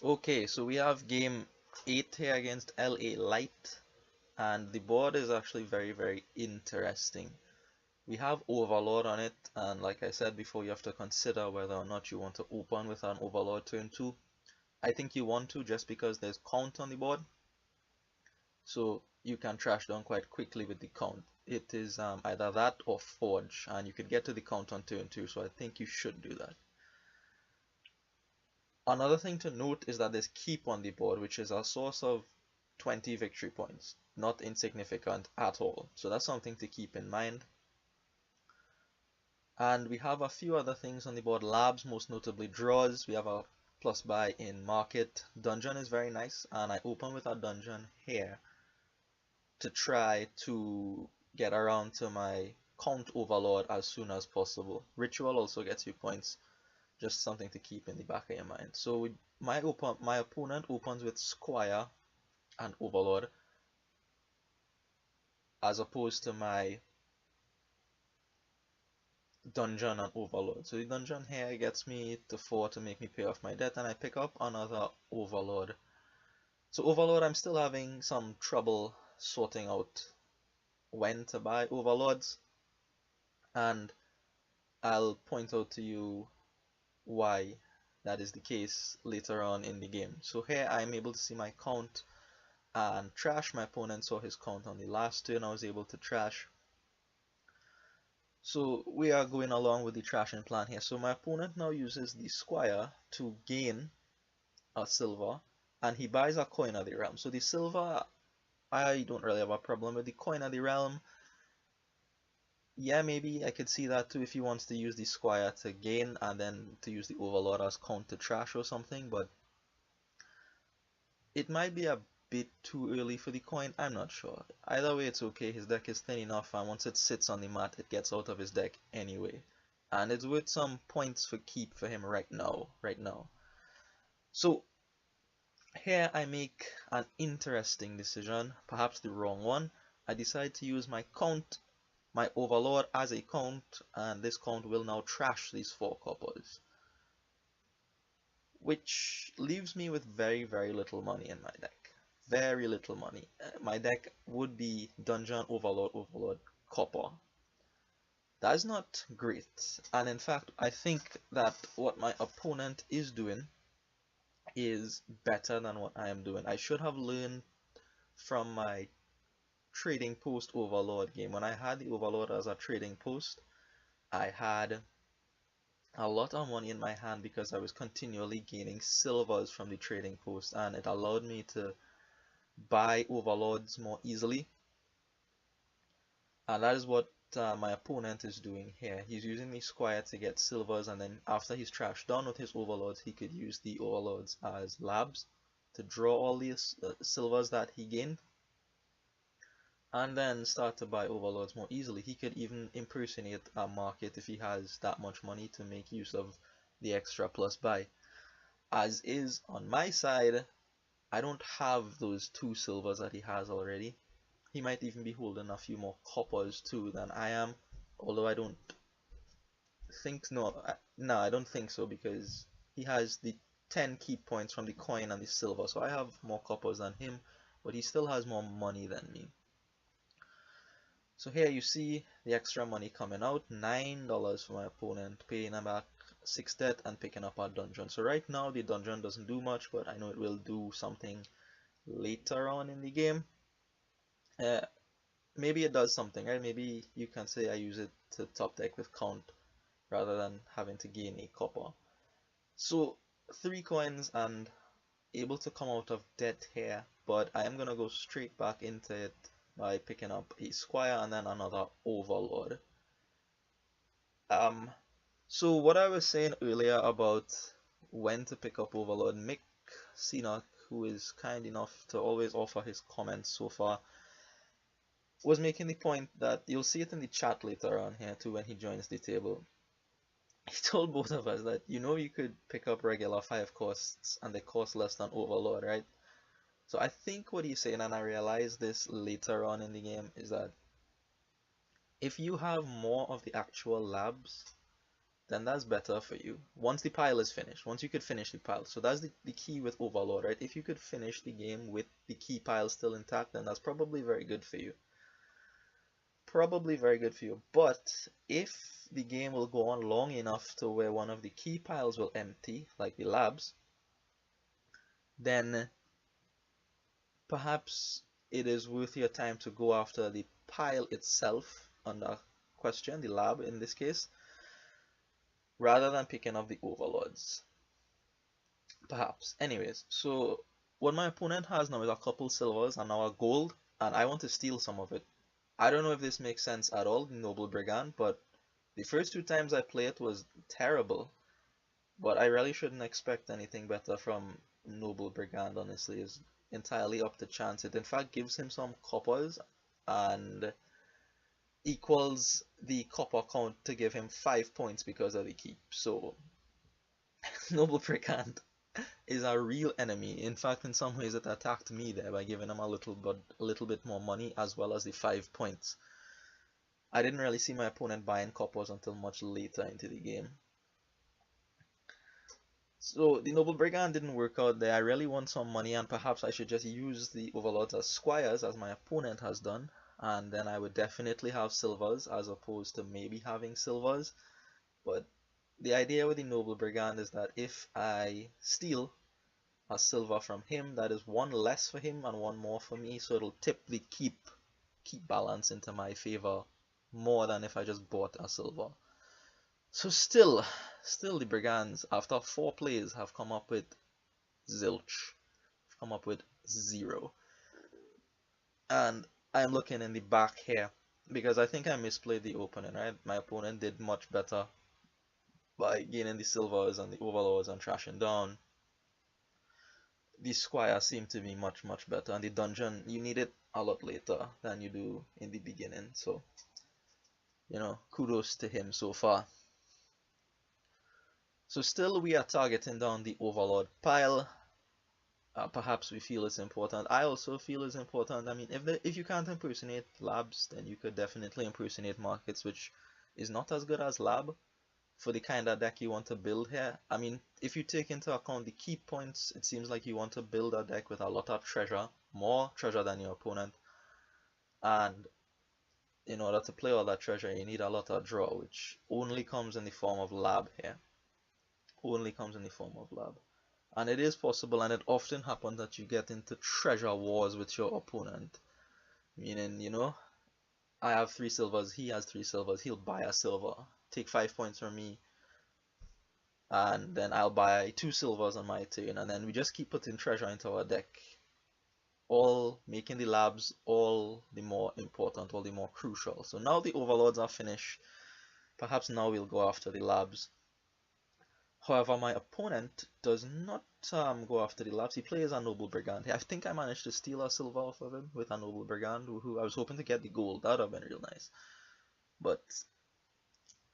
Okay, so we have game 8 here against LaLight, and the board is actually very interesting. We have Overlord on it, and like I said before, you have to consider whether or not you want to open with an Overlord turn 2. I think you want to, just because there's count on the board, so you can trash down quite quickly with the count. It is either that or Forge, and you could get to the count on turn 2, so I think you should do that. Another thing to note is that there's keep on the board, which is a source of 20 victory points. Not insignificant at all. So that's something to keep in mind. And we have a few other things on the board. Labs, most notably draws. We have a plus buy in market. Dungeon is very nice, and I open with a dungeon here to try to get around to my count overlord as soon as possible. Ritual also gets you points, just something to keep in the back of your mind. So my opponent opens with Squire and Overlord, as opposed to my dungeon and Overlord. So the dungeon here gets me to 4 to make me pay off my debt, and I pick up another Overlord. So Overlord, I'm still having some trouble sorting out when to buy Overlords, and I'll point out to you why that is the case later on in the game. So here I'm able to see my count and trash. My opponent saw his count on the last turn. I was able to trash. So we are going along with the trashing plan here. So my opponent now uses the squire to gain a silver, and he buys a coin of the realm. So the silver, I don't really have a problem with. The coin of the realm, yeah, maybe I could see that too if he wants to use the squire to gain and then to use the overlord as count to trash or something, but it might be a bit too early for the coin. I'm not sure. Either way, it's okay. His deck is thin enough, and once it sits on the mat, it gets out of his deck anyway. And it's worth some points for keep for him right now. So here I make an interesting decision, perhaps the wrong one. I decide to use my count, my overlord as a count, and this count will now trash these 4 coppers, which leaves me with very little money in my deck. Very little money. My deck would be Dungeon Overlord, Overlord, Copper. That's not great. And in fact, I think that what my opponent is doing is better than what I am doing. I should have learned from my trading post Overlord game. When I had the Overlord as a trading post, I had a lot of money in my hand because I was continually gaining silvers from the trading post, and it allowed me to buy overlords more easily. And that is what my opponent is doing here. He's using the squire to get silvers, and then after he's trashed done with his overlords, he could use the overlords as labs to draw all these silvers that he gained, and then start to buy overlords more easily. He could even impersonate a market if he has that much money to make use of the extra plus buy. As is on my side, I don't have those 2 silvers that he has already. He might even be holding a few more coppers too than I am, although I don't think, no, I don't think so, because he has the 10 key points from the coin and the silver, so I have more coppers than him, but he still has more money than me. So here you see the extra money coming out, $9 for my opponent, paying him back 6 debt and picking up our dungeon. So right now the dungeon doesn't do much, but I know it will do something later on in the game. Uh, Maybe it does something, right? Maybe you can say I use it to top deck with count rather than having to gain a copper. So 3 coins and able to come out of debt here, but I am gonna go straight back into it by picking up a squire and then another overlord. Um, so what I was saying earlier about when to pick up overlord, Mick Cenac, who is kind enough to always offer his comments so far, was making the point that you'll see it in the chat later on here too when he joins the table. He told both of us that you could pick up regular 5 costs and they cost less than Overlord, right? So I think what he's saying, and I realized this later on in the game, is that if you have more of the actual labs, then that's better for you. Once the pile is finished, once you could finish the pile. So that's the key with Overlord, right? If you could finish the game with the key pile still intact, then that's probably very good for you. Probably very good for you. But if the game will go on long enough to where one of the key piles will empty, like the labs, then perhaps it is worth your time to go after the pile itself under question, the lab in this case, rather than picking up the overlords. Perhaps. Anyways, so what my opponent has now is a couple silvers and now a gold, and I want to steal some of it. I don't know if this makes sense at all, the Noble Brigand, but the first two times I play it was terrible. But I really shouldn't expect anything better from Noble Brigand, honestly. It's entirely up to chance. It in fact gives him some coppers and equals the copper count to give him 5 points because of the keep. So Noble Brigand is a real enemy. In fact, in some ways it attacked me there by giving him a little bit more money as well as the 5 points. I didn't really see my opponent buying coppers until much later into the game. So the Noble Brigand didn't work out there. I really want some money, and perhaps I should just use the Overlords as squires as my opponent has done, and then I would definitely have silvers as opposed to maybe having silvers. But the idea with the Noble Brigand is that if I steal a silver from him, that is one less for him and one more for me, so it'll tip the keep balance into my favor more than if I just bought a silver. So still the Brigands, after 4 plays, have come up with zilch, come up with 0. And I'm looking in the back here, because I think I misplayed the opening, right? My opponent did much better by gaining the silvers and the overlords and trashing down. The squire seemed to be much better, and the dungeon, you need it a lot later than you do in the beginning, so, you know, kudos to him so far. So still we are targeting down the Overlord pile. Perhaps we feel it's important. I also feel it's important. I mean, if you can't impersonate labs, then you could definitely impersonate markets, which is not as good as lab for the kind of deck you want to build here. I mean, if you take into account the key points, it seems like you want to build a deck with a lot of treasure, more treasure than your opponent. And in order to play all that treasure, you need a lot of draw, which only comes in the form of lab here. Only comes in the form of lab. And it is possible, and it often happens, that you get into treasure wars with your opponent. Meaning, you know, I have 3 silvers, he has 3 silvers, he'll buy a silver, take 5 points from me, and then I'll buy 2 silvers on my turn, and then we just keep putting treasure into our deck. All making the labs all the more important, all the more crucial. So now the overlords are finished. Perhaps now we'll go after the labs. However, my opponent does not go after the labs. He plays a Noble Brigand. I think I managed to steal a silver off of him with a Noble Brigand, who I was hoping to get the gold. That would have been real nice. But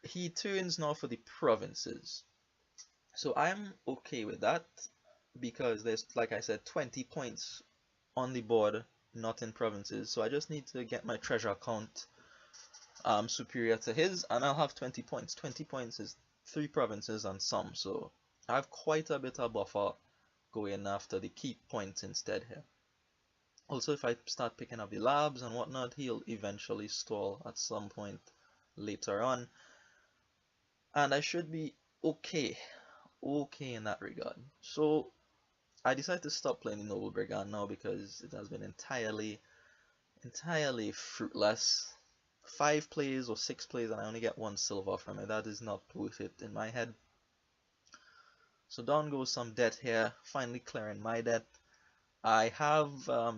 he turns now for the provinces. So I'm okay with that, because there's, like I said, 20 points on the board, not in provinces. So I just need to get my treasure count superior to his, and I'll have 20 points. 20 points is 3 provinces and some, so I have quite a bit of buffer going after the keep points instead here. Also, if I start picking up the labs and whatnot, he'll eventually stall at some point later on, and I should be okay in that regard. So I decided to stop playing the Noble Brigand now because it has been entirely fruitless. 5 plays or 6 plays and I only get 1 silver from it. That is not worth it in my head. So down goes some debt here, finally clearing my debt. I have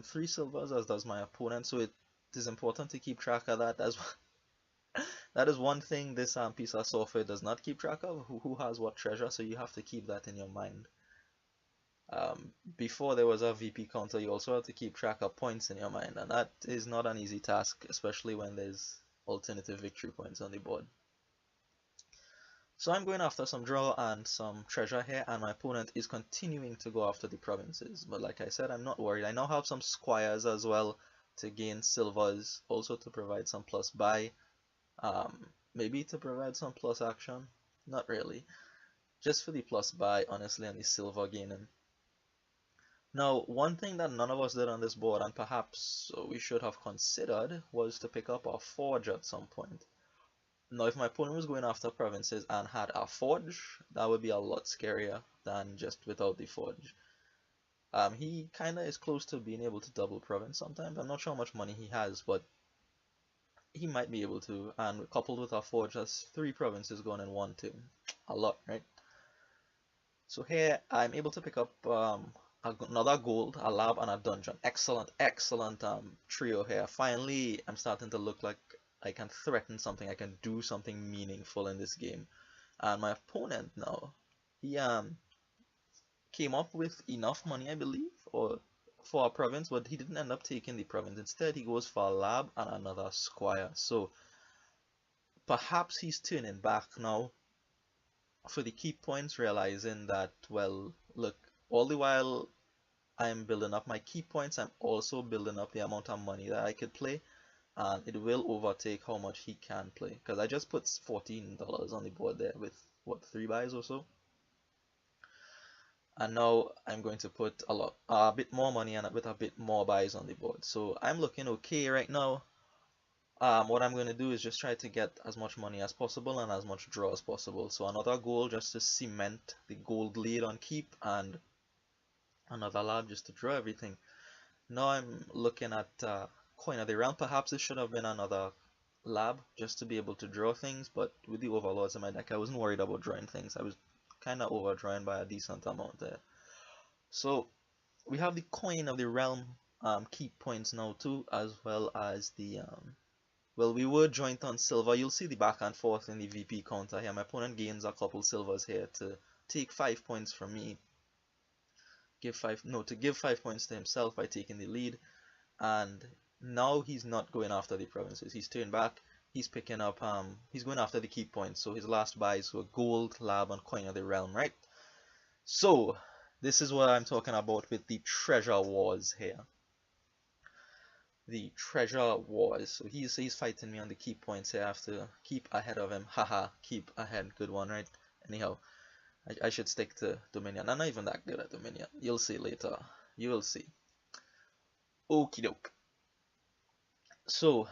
3 silvers, as does my opponent, so it is important to keep track of that. That is one thing this piece of software does not keep track of, who has what treasure, so you have to keep that in your mind. Before there was a VP counter, you also have to keep track of points in your mind, and that is not an easy task, especially when there's alternative victory points on the board. So I'm going after some draw and some treasure here, and my opponent is continuing to go after the provinces. But like I said, I'm not worried. I now have some squires as well to gain silvers, also to provide some plus buy, maybe to provide some plus action. Not really. Just for the plus buy, honestly, and the silver gaining. Now, one thing that none of us did on this board, and perhaps we should have considered, was to pick up our forge at some point. Now, if my opponent was going after provinces and had a forge, that would be a lot scarier than just without the forge. He kinda is close to being able to double province sometimes. I'm not sure how much money he has, but he might be able to. And coupled with our forge, that's 3 provinces going in one turn. A lot, right? So here I'm able to pick up another gold, a lab, and a dungeon. Excellent, excellent trio here. Finally, I'm starting to look like I can threaten something. I can do something meaningful in this game. And my opponent now, he came up with enough money, I believe, or for a province, but he didn't end up taking the province. Instead, he goes for a lab and another squire. So perhaps he's turning back now for the key points, realizing that, well, look, all the while I'm building up my key points, I'm also building up the amount of money that I could play, and it will overtake how much he can play. Because I just put $14 on the board there with, what, 3 buys or so? And now I'm going to put a bit more money and with a bit more buys on the board. So I'm looking okay right now. What I'm going to do is just try to get as much money as possible and as much draw as possible. So another goal just to cement the gold lead on keep, and another lab just to draw everything. Now I'm looking at Coin of the Realm. Perhaps it should have been another lab just to be able to draw things, but with the Overlords in my deck I wasn't worried about drawing things. I was kind of overdrawing by a decent amount there. So we have the Coin of the Realm keep points now too, as well as the well, we were joint on silver. You'll see the back and forth in the VP counter here. My opponent gains a couple silvers here to take 5 points from me. To give 5 points to himself by taking the lead. And now he's not going after the provinces. He's turned back. He's picking up he's going after the key points. So his last buys were gold, lab, and Coin of the Realm, right? So this is what I'm talking about with the treasure wars here. The treasure wars. So he's fighting me on the key points here. I have to keep ahead of him. Haha, keep ahead. Good one, right? Anyhow, I should stick to Dominion. I'm not even that good at Dominion. You'll see later. You will see. Okie doke. So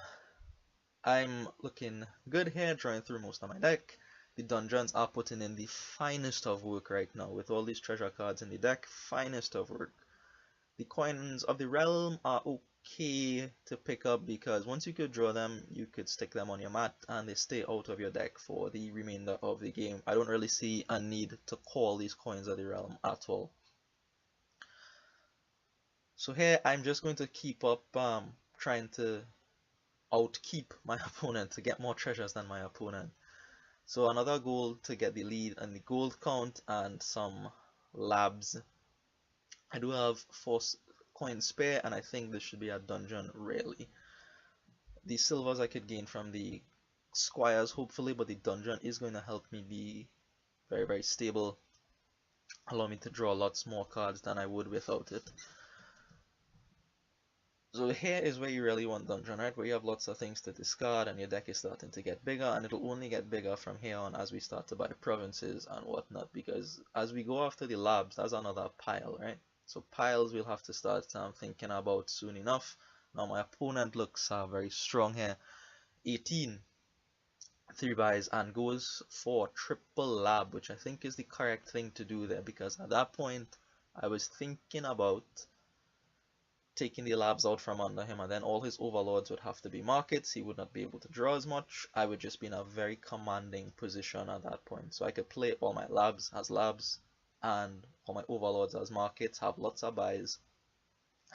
I'm looking good here, drawing through most of my deck. The dungeons are putting in the finest of work right now with all these treasure cards in the deck. Finest of work. The coins of the realm are okay to pick up because once you could draw them, you could stick them on your mat and they stay out of your deck for the remainder of the game. I don't really see a need to call these coins of the realm at all. So here I'm just going to keep up trying to outkeep my opponent to get more treasures than my opponent. So another goal to get the lead and the gold count and some labs. I do have 4 coins spare and I think this should be a dungeon really. The silvers I could gain from the squires hopefully, but the dungeon is going to help me be very, very stable, allow me to draw lots more cards than I would without it. So here is where you really want dungeon, right? Where you have lots of things to discard and your deck is starting to get bigger, and it'll only get bigger from here on as we start to buy provinces and whatnot, because as we go after the labs, that's another pile, right? So piles we'll have to start thinking about soon enough. Now my opponent looks very strong here. 18 3 buys and goes for triple lab, which I think is the correct thing to do there, because at that point I was thinking about taking the labs out from under him, and then all his overlords would have to be markets. He would not be able to draw as much. I would just be in a very commanding position at that point. So I could play all my labs as labs and all my overlords as markets, have lots of buys,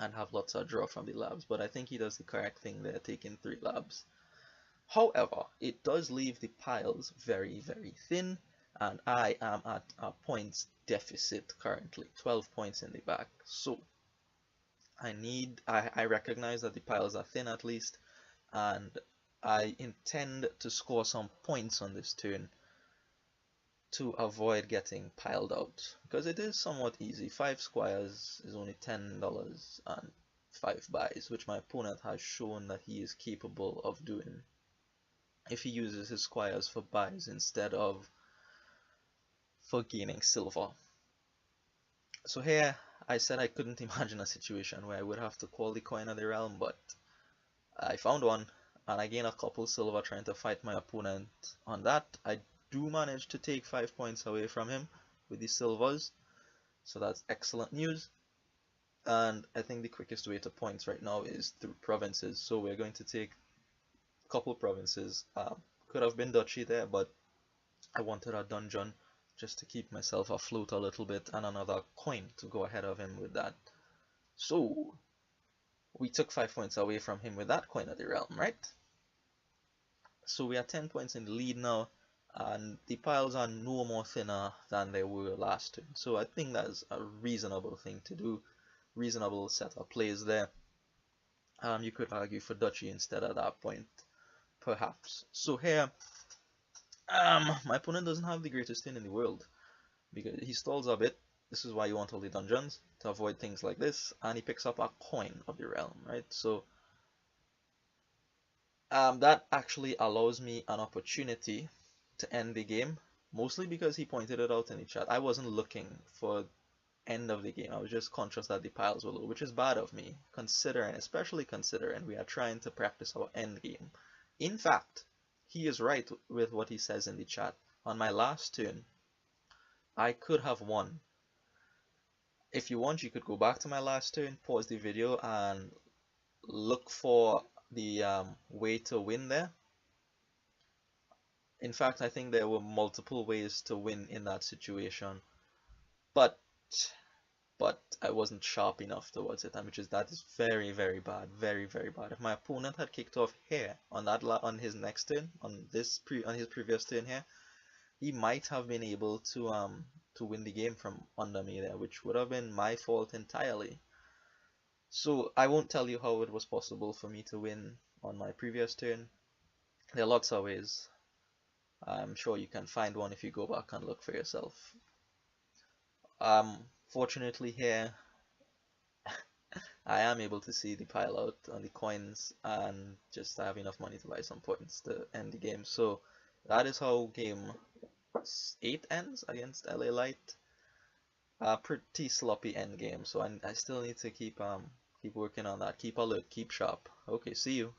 and have lots of draw from the labs. But I think he does the correct thing there, taking 3 labs. However, it does leave the piles very, very thin, and I am at a points deficit currently, 12 points in the back. So I recognize that the piles are thin at least, and I intend to score some points on this turn to avoid getting piled out, because it is somewhat easy. 5 squires is only $10 and 5 buys, which my opponent has shown that he is capable of doing if he uses his squires for buys instead of for gaining silver. So here I said I couldn't imagine a situation where I would have to call the coin of the realm, but I found one, and I gained a couple silver trying to fight my opponent on that. I do manage to take 5 points away from him with the silvers, so that's excellent news. And I think the quickest way to points right now is through provinces, so we're going to take a couple provinces. Could have been duchy there, but I wanted a dungeon just to keep myself afloat a little bit, and another coin to go ahead of him with that. So we took 5 points away from him with that coin of the realm, right? So we are 10 points in the lead now, and the piles are no more thinner than they were last turn. So I think that's a reasonable thing to do, reasonable set of plays there. You could argue for duchy instead at that point, perhaps. So here, my opponent doesn't have the greatest turn in the world, because he stalls a bit. This is why you want all the dungeons, to avoid things like this, and he picks up a coin of the realm, right? So that actually allows me an opportunity to end the game, mostly because he pointed it out in the chat. I wasn't looking for end of the game, I was just conscious that the piles were low, which is bad of me, especially considering we are trying to practice our end game. In fact, he is right with what he says in the chat. On my last turn, I could have won. If you want, you could go back to my last turn, pause the video, and look for the way to win there. In fact, I think there were multiple ways to win in that situation, but I wasn't sharp enough towards it, and that is very, very bad, very, very bad. If my opponent had kicked off here on his next turn, on his previous turn here, he might have been able to win the game from under me there, which would have been my fault entirely. So I won't tell you how it was possible for me to win on my previous turn. There are lots of ways. I'm sure you can find one if you go back and look for yourself. Fortunately here, I am able to see the pile out on the coins, and just I have enough money to buy some points to end the game. So that is how game 8 ends against LaLight. Pretty sloppy end game, so I still need to keep working on that. Keep alert, keep sharp. Okay, see you.